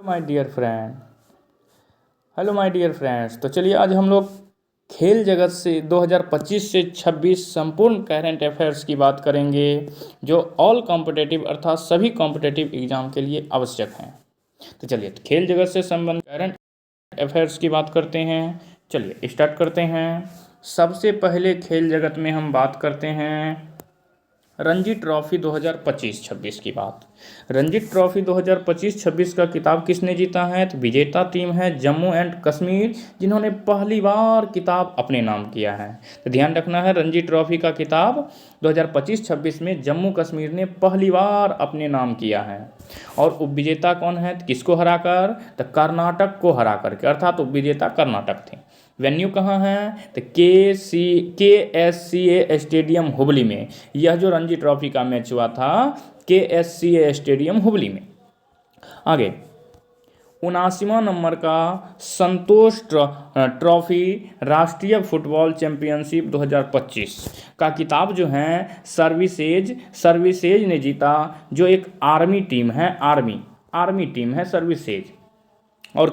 My dear friend hello my dear friends. तो चलिए आज हम लोग खेल जगत से 2025 से 26 संपूर्ण करंट अफेयर्स की बात करेंगे जो ऑल कॉम्पिटेटिव अर्थात सभी कॉम्पिटेटिव एग्जाम के लिए आवश्यक हैं। तो चलिए खेल जगत से संबंधित करंट अफेयर्स की बात करते हैं। चलिए स्टार्ट करते हैं। सबसे पहले खेल जगत में हम बात करते हैं रणजी ट्रॉफी 2025-26 की बात। रणजी ट्रॉफी 2025-26 का खिताब किसने जीता है? तो विजेता टीम है जम्मू एंड कश्मीर, जिन्होंने पहली बार खिताब अपने नाम किया है। तो ध्यान रखना है, रणजी ट्रॉफी का खिताब 2025-26 में जम्मू कश्मीर ने पहली बार अपने नाम किया है। और उपविजेता कौन है? तो किसको हराकर? तो कर्नाटक को हरा करके, अर्थात उपविजेता कर्नाटक थे। वेन्यू कहाँ है? तो KSCA स्टेडियम हुबली में। यह जो रणजी ट्रॉफी का मैच हुआ था KSCA स्टेडियम हुबली में। आगे 79वां नंबर का संतोष ट्रॉफी राष्ट्रीय फुटबॉल चैंपियनशिप 2025 का खिताब जो है सर्विसेज ने जीता, जो एक आर्मी टीम है, आर्मी टीम है सर्विसेज। और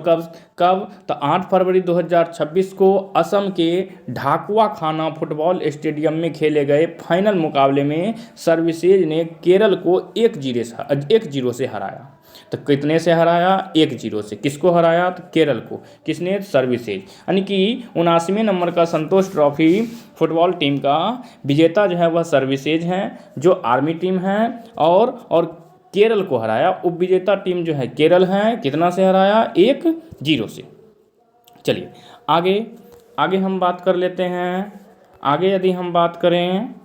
कब तो 8 फरवरी 2026 को असम के ढाकुआ खाना फुटबॉल स्टेडियम में खेले गए फाइनल मुकाबले में सर्विसेज ने केरल को 1-0 से हराया। तो कितने से हराया? 1-0 से। किसको हराया? तो केरल को। किसने? सर्विसेज। यानी कि 79वें नंबर का संतोष ट्रॉफी फुटबॉल टीम का विजेता जो है वह सर्विसेज है, जो आर्मी टीम है, और केरल को हराया। उपविजेता टीम जो है केरल है, कितना से हराया? 1-0 से। चलिए आगे हम बात कर लेते हैं। आगे यदि हम बात करें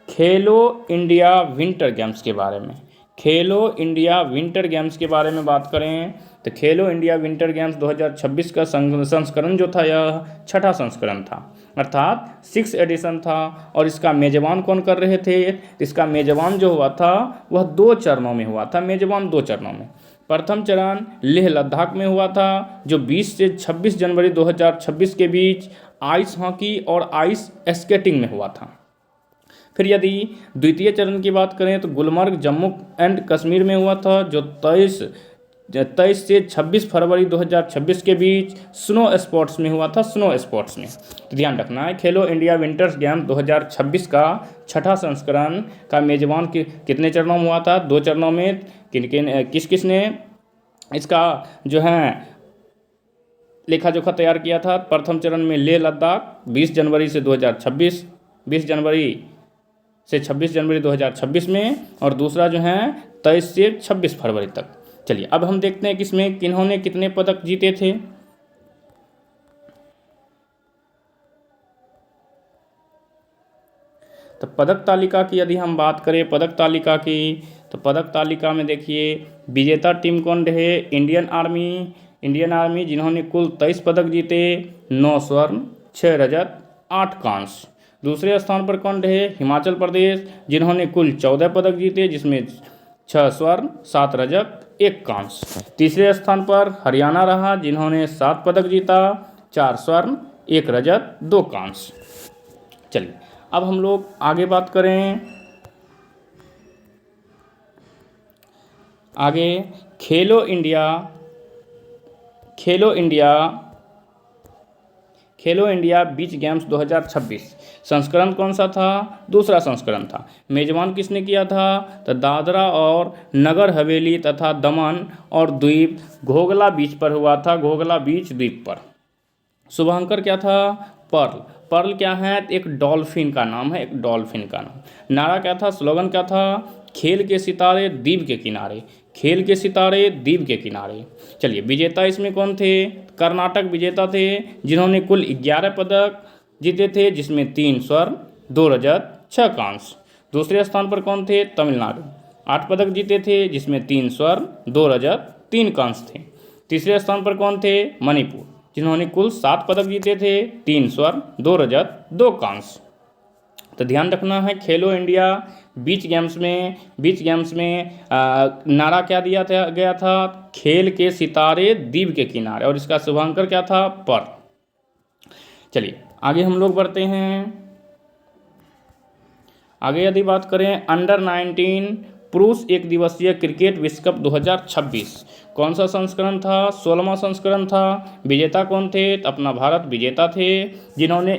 खेलो इंडिया विंटर गेम्स के बारे में, खेलो इंडिया विंटर गेम्स के बारे में बात करें तो खेलो इंडिया विंटर गेम्स 2026 का संस्करण जो था यह 6ठा संस्करण था, अर्थात 6th एडिशन था। और इसका मेजबान कौन कर रहे थे? इसका मेजबान जो हुआ था वह 2 चरणों में हुआ था। मेजबान 2 चरणों में। प्रथम चरण लेह लद्दाख में हुआ था, जो 20 से 26 जनवरी 2026 के बीच आइस हॉकी और आइस स्केटिंग में हुआ था। फिर यदि द्वितीय चरण की बात करें तो गुलमर्ग जम्मू एंड कश्मीर में हुआ था, जो 23 से 26 फरवरी 2026 के बीच स्नो स्पोर्ट्स में हुआ था, स्नो स्पोर्ट्स में। तो ध्यान रखना है, खेलो इंडिया विंटर्स गेम 2026 का 6ठा संस्करण का मेजबान कितने चरणों में हुआ था? 2 चरणों में। किस ने इसका जो है लेखा जोखा तैयार किया था? प्रथम चरण में लेह लद्दाख 20 जनवरी से 2026, 20 जनवरी से 26 जनवरी 2026 में, और दूसरा जो है 23 से 26 फरवरी तक। चलिए अब हम देखते हैं किसमें किन्होंने कितने पदक जीते थे। तो पदक तालिका की यदि हम बात करें पदक तालिका की, तो पदक तालिका में देखिए विजेता टीम कौन रहे? इंडियन आर्मी, जिन्होंने कुल 23 पदक जीते, 9 स्वर्ण, 6 रजत, 8 कांस्य। दूसरे स्थान पर कौन रहे? हिमाचल प्रदेश, जिन्होंने कुल 14 पदक जीते, जिसमें 6 स्वर्ण, 7 रजत, 1 कांस्य। तीसरे स्थान पर हरियाणा रहा, जिन्होंने 7 पदक जीता, 4 स्वर्ण, 1 रजत, 2 कांस्य। चलिए अब हम लोग आगे बात करें। आगे खेलो इंडिया बीच गेम्स 2026 संस्करण कौन सा था? दूसरा संस्करण था। मेजबान किसने किया था? तो दादरा और नगर हवेली तथा दमन और द्वीप घोघला बीच पर हुआ था, घोघला बीच द्वीप पर। शुभांकर क्या था? पर्ल क्या है? एक डॉल्फिन का नाम है, एक डॉल्फिन का नाम। नारा क्या था? स्लोगन क्या था? खेल के सितारे द्वीप के किनारे, खेल के सितारे द्वीप के किनारे। चलिए विजेता इसमें कौन थे? कर्नाटक विजेता थे, जिन्होंने कुल 11 पदक जीते थे, जिसमें 3 स्वर्ण, 2 रजत, 6 कांस्य। दूसरे स्थान पर कौन थे? तमिलनाडु, 8 पदक जीते थे, जिसमें 3 स्वर्ण, 2 रजत, 3 कांस्य थे। तीसरे स्थान पर कौन थे? मणिपुर, जिन्होंने कुल 7 पदक जीते थे, 3 स्वर्ण, 2 रजत, 2 कांस्य। तो ध्यान रखना है, खेलो इंडिया बीच गेम्स में नारा क्या गया था? खेल के सितारे द्वीप के किनारे, और इसका शुभांकर क्या था? पर्ल। चलिए आगे हम लोग बढ़ते हैं। आगे यदि बात करें अंडर 19 पुरुष एक दिवसीय क्रिकेट विश्व कप 2026 कौन सा संस्करण था? 16वां संस्करण था। विजेता कौन थे? तो अपना भारत विजेता थे, जिन्होंने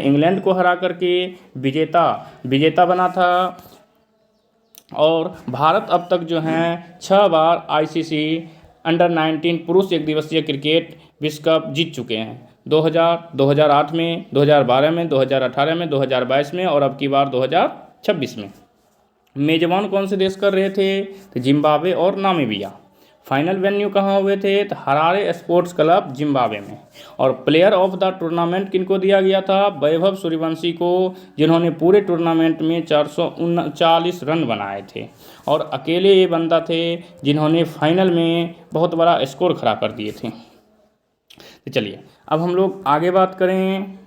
इंग्लैंड को हरा करके विजेता बना था। और भारत अब तक जो हैं 6 बार आईसीसी अंडर-19 पुरुष एक दिवसीय क्रिकेट विश्व कप जीत चुके हैं। 2000, 2008 में, 2012 में, 2018 में, 2022 में और अब की बार 2026 में। मेजबान कौन से देश कर रहे थे? तो जिम्बाब्वे और नामीबिया। फाइनल वेन्यू कहाँ हुए थे? तो हरारे स्पोर्ट्स क्लब जिम्बाब्वे में। और प्लेयर ऑफ द टूर्नामेंट किनको दिया गया था? वैभव सूर्यवंशी को, जिन्होंने पूरे टूर्नामेंट में 439 रन बनाए थे। और अकेले ये बंदा थे जिन्होंने फाइनल में बहुत बड़ा स्कोर खड़ा कर दिए थे। तो चलिए अब हम लोग आगे बात करें।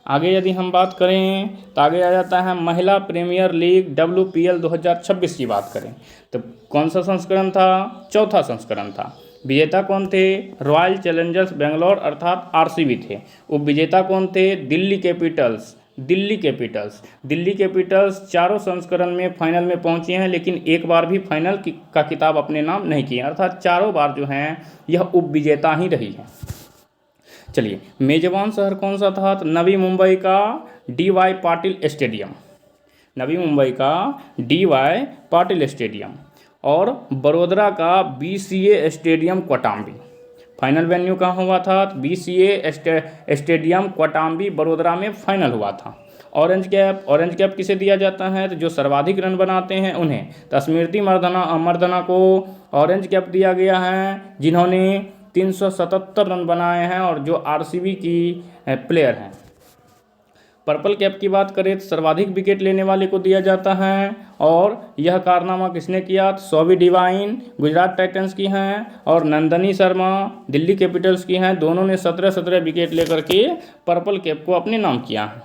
आगे यदि हम बात करें तो आगे आ जाता है महिला प्रीमियर लीग WPL 2026 की बात करें तो कौन सा संस्करण था? चौथा संस्करण था। विजेता कौन थे? रॉयल चैलेंजर्स बेंगलोर अर्थात RCB थे। उप विजेता कौन थे? दिल्ली कैपिटल्स चारों संस्करण में फाइनल में पहुंचे हैं, लेकिन एक बार भी फाइनल का खिताब अपने नाम नहीं किए, अर्थात चारों बार जो हैं यह उप विजेता ही रही है। चलिए मेजबान शहर कौन सा था? तो नवी मुंबई का DY पाटिल स्टेडियम और बड़ोदरा का BCA stadium Kotambi. Final venue कहाँ हुआ था? तो BCA स्टेडियम कोटाम्बी बड़ोदरा में फाइनल हुआ था। ऑरेंज कैप किसे दिया जाता है? तो जो सर्वाधिक रन बनाते हैं उन्हें। तो स्मृति मर्दाना को ऑरेंज कैप दिया गया है, जिन्होंने 377 रन बनाए हैं और जो RCB की प्लेयर हैं। पर्पल कैप की बात करें तो सर्वाधिक विकेट लेने वाले को दिया जाता है, और यह कारनामा किसने किया? तो सौवी डिवाइन गुजरात टाइटंस की हैं और नंदनी शर्मा दिल्ली कैपिटल्स की हैं। दोनों ने 17 विकेट लेकर के पर्पल कैप को अपने नाम किया है।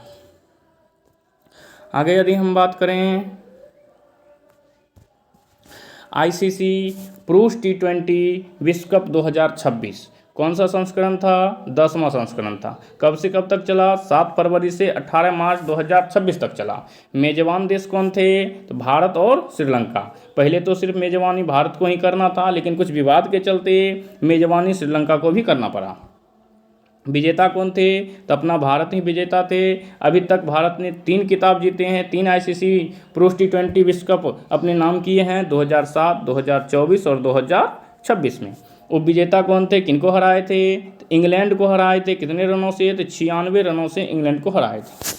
आगे यदि हम बात करें ICC पुरुष T20 विश्व कप 2026 कौन सा संस्करण था? 10वां संस्करण था। कब से कब तक चला? 7 फरवरी से 18 मार्च 2026 तक चला। मेजबान देश कौन थे? तो भारत और श्रीलंका। पहले तो सिर्फ मेजबानी भारत को ही करना था, लेकिन कुछ विवाद के चलते मेजबानी श्रीलंका को भी करना पड़ा। विजेता कौन थे? तो अपना भारत ही विजेता थे। अभी तक भारत ने 3 खिताब जीते हैं, 3 ICC पुरुष T20 विश्व कप अपने नाम किए हैं, 2007, 2024 और 2026 में। उप विजेता कौन थे? किनको हराए थे? तो इंग्लैंड को हराए थे। कितने रनों से? तो 96 रनों से इंग्लैंड को हराए थे।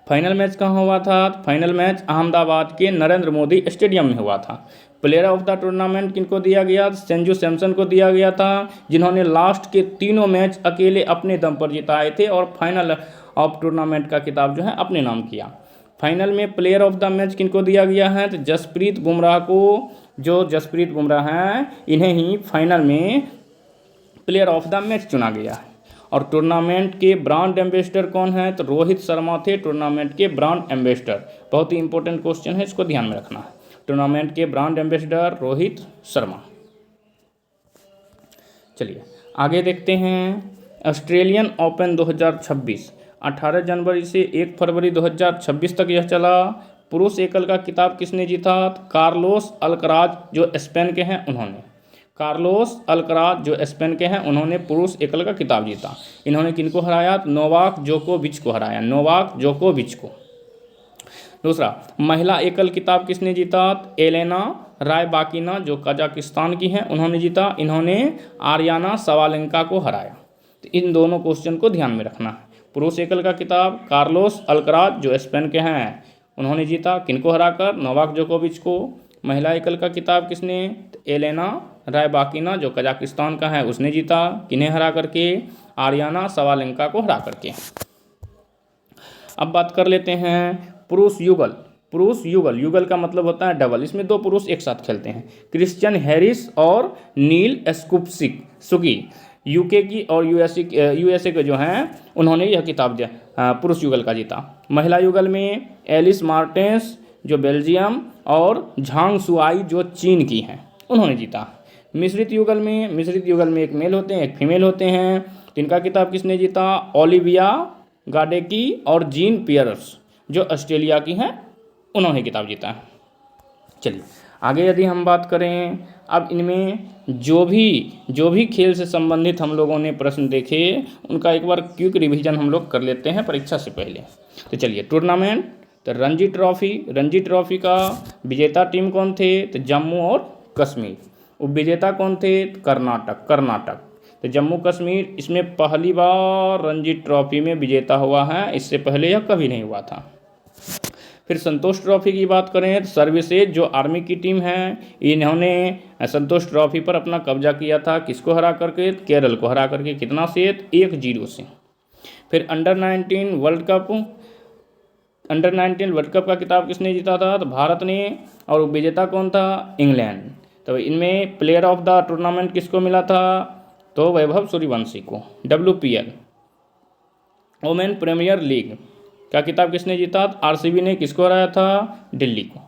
फाइनल मैच कहाँ हुआ था? तो फाइनल मैच अहमदाबाद के नरेंद्र मोदी स्टेडियम में हुआ था। प्लेयर ऑफ द टूर्नामेंट किनको दिया गया? संजू सैमसन को दिया गया था, जिन्होंने लास्ट के तीनों मैच अकेले अपने दम पर जिताए थे और फाइनल ऑफ टूर्नामेंट का खिताब जो है अपने नाम किया। फाइनल में प्लेयर ऑफ द मैच किनको दिया गया है? तो जसप्रीत बुमराह को। जो जसप्रीत बुमराह हैं, इन्हें ही फाइनल में प्लेयर ऑफ द मैच चुना गया है। और टूर्नामेंट के ब्रांड एम्बेसडर कौन है? तो रोहित शर्मा थे टूर्नामेंट के ब्रांड एम्बेसडर। बहुत ही इंपॉर्टेंट क्वेश्चन है, इसको ध्यान में रखना है। टूर्नामेंट के ब्रांड एम्बेसडर रोहित शर्मा। चलिए आगे देखते हैं। ऑस्ट्रेलियन ओपन 2026 18 जनवरी से 1 फरवरी 2026 तक यह चला। पुरुष एकल का खिताब किसने जीता? कार्लोस अल्कराज जो स्पेन के हैं उन्होंने पुरुष एकल का खिताब जीता। इन्होंने किनको हराया? नोवाक जोकोविच को। दूसरा, महिला एकल खिताब किसने जीता? एलेना रायबाकिना जो कजाकिस्तान की हैं उन्होंने जीता। इन्होंने आर्याना सवालेंका को हराया। तो इन दोनों क्वेश्चन को ध्यान में रखना है। पुरुष एकल का खिताब कार्लोस अल्कराज जो स्पेन के हैं उन्होंने जीता, किनको हराकर? नोवाक जोकोविच को। महिला एकल का खिताब किसने? एलेना रायबाकिना जो कजाकिस्तान का है उसने जीता, किन्हें हरा करके? आर्याना सवालेंका को हरा करके। अब बात कर लेते हैं पुरुष युगल का मतलब होता है डबल। इसमें 2 पुरुष एक साथ खेलते हैं। क्रिश्चियन हैरिस और नील सुगी यूके की और यूएसए के जो हैं उन्होंने यह खिताब पुरुष युगल का जीता। महिला युगल में एलिस मार्टेंस जो बेल्जियम और झांग सुआई जो चीन की हैं उन्होंने जीता। मिश्रित युगल में एक मेल होते हैं एक फीमेल होते हैं। इनका खिताब किसने जीता? ओलिविया गाडेकी और जीन पियर्स जो ऑस्ट्रेलिया की हैं उन्होंने खिताब जीता है। चलिए आगे यदि हम बात करें, अब इनमें जो भी खेल से संबंधित हम लोगों ने प्रश्न देखे उनका एक बार क्विक रिवीजन हम लोग कर लेते हैं परीक्षा से पहले। तो चलिए, टूर्नामेंट, तो रणजी ट्रॉफी का विजेता टीम कौन थे? तो जम्मू और कश्मीर। उपविजेता कौन थे? कर्नाटक। तो जम्मू कश्मीर इसमें पहली बार रणजी ट्रॉफी में विजेता हुआ है, इससे पहले यह कभी नहीं हुआ था। फिर संतोष ट्रॉफी की बात करें तो सर्विसेज जो आर्मी की टीम है, इन्होंने संतोष ट्रॉफी पर अपना कब्जा किया था, किसको हरा करके? केरल को हरा करके। कितना से? 1-0 से। फिर अंडर 19 वर्ल्ड कप का खिताब किसने जीता था? तो भारत ने। और विजेता कौन था? इंग्लैंड। तो इनमें प्लेयर ऑफ द टूर्नामेंट किसको मिला था? तो वैभव सूर्यवंशी को। WPL वोमेन प्रीमियर लीग का खिताब किसने जीता? RCB ने। किसको हराया था? दिल्ली को।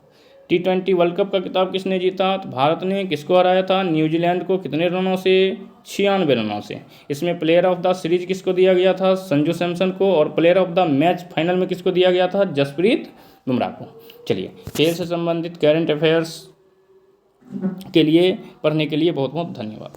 T20 वर्ल्ड कप का खिताब किसने जीता? तो भारत ने। किसको हराया था? न्यूजीलैंड को। कितने रनों से? 96 रनों से। इसमें प्लेयर ऑफ द सीरीज किसको दिया गया था? संजू सैमसन को। और player of the match final में किसको दिया गया था? जसप्रीत बुमराह को। चलिए, खेल से संबंधित करंट अफेयर्स के लिए पढ़ने के लिए बहुत बहुत धन्यवाद।